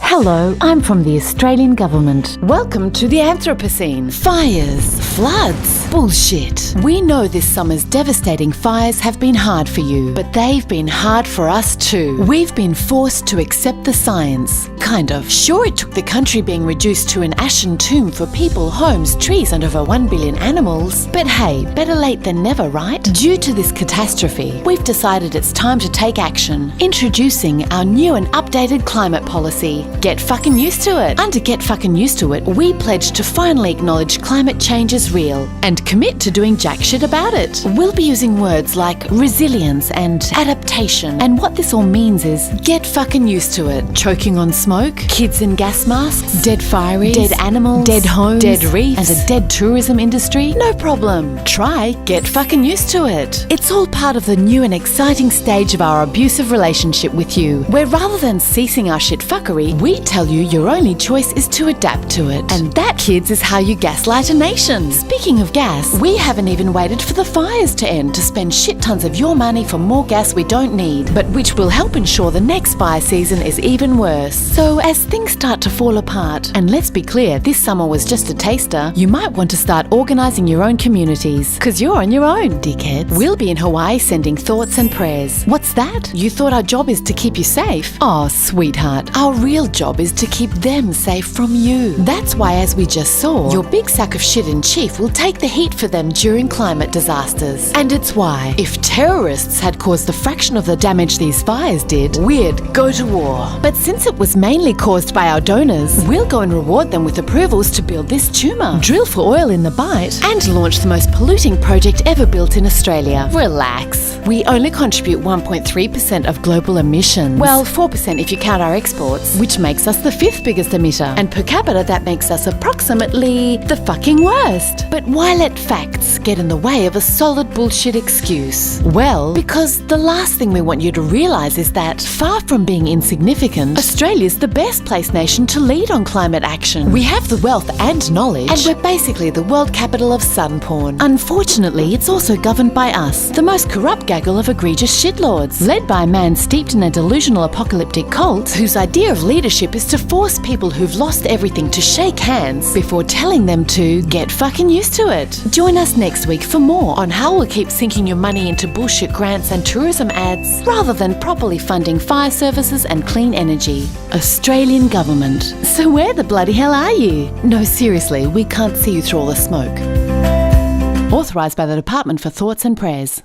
Hello, I'm from the Australian government. Welcome to the Anthropocene. Fires, floods, bullshit. We know this summer's devastating fires have been hard for you, but they've been hard for us too. We've been forced to accept the science. Kind of. Sure, it took the country being reduced to an ashen tomb for people, homes, trees and over 1 billion animals. But hey, better late than never, right? Due to this catastrophe, we've decided it's time to take action. Introducing our new and updated climate policy. Get fucking used to it. Under Get Fucking Used to It, we pledge to finally acknowledge climate change is real and commit to doing jack shit about it. We'll be using words like resilience and adaptation, and what this all means is get fucking used to it. Choking on smoke, kids in gas masks, dead fireys, dead animals, dead homes, dead reefs, and a dead tourism industry. No problem. Try get fucking used to it. It's all part of the new and exciting stage of our abusive relationship with you, where rather than ceasing our shit fuckery, we tell you your only choice is to adapt to it. And that, kids, is how you gaslight a nation. Speaking of gas, we haven't even waited for the fires to end to spend shit tons of your money for more gas we don't need, but which will help ensure the next fire season is even worse. So as things start to fall apart, and let's be clear, this summer was just a taster, you might want to start organising your own communities, because you're on your own, dickheads. We'll be in Hawaii sending thoughts and prayers. What's that? You thought our job is to keep you safe? Oh, sweetheart, our real job is to keep them safe from you. That's why, as we just saw, your big sack of shit in chief will take the heat for them during climate disasters. And it's why, if terrorists had caused a fraction of the damage these fires did, we'd go to war. But since it was mainly caused by our donors, we'll go and reward them with approvals to build this tumour, drill for oil in the Bight, and launch the most polluting project ever built in Australia. Relax. We only contribute 1.3% of global emissions. Well, 4% if you count our exports, which makes us the 5th biggest emitter. And per capita, that makes us approximately the fucking worst. But why let facts get in the way of a solid bullshit excuse? Well, because the last thing we want you to realise is that, far from being insignificant, Australia's the best placed nation to lead on climate action. We have the wealth and knowledge, and we're basically the world capital of sun porn. Unfortunately, it's also governed by us, the most corrupt gaggle of egregious shitlords, led by a man steeped in a delusional apocalyptic cult whose idea of leadership is to force people who've lost everything to shake hands before telling them to get fucking used to it. Join us next week for more on how we'll keep sinking your money into bullshit grants and tourism ads rather than properly funding fire services and clean energy. Australian government. So where the bloody hell are you? No, seriously, we can't see you through all the smoke. Authorised by the Department for Thoughts and Prayers.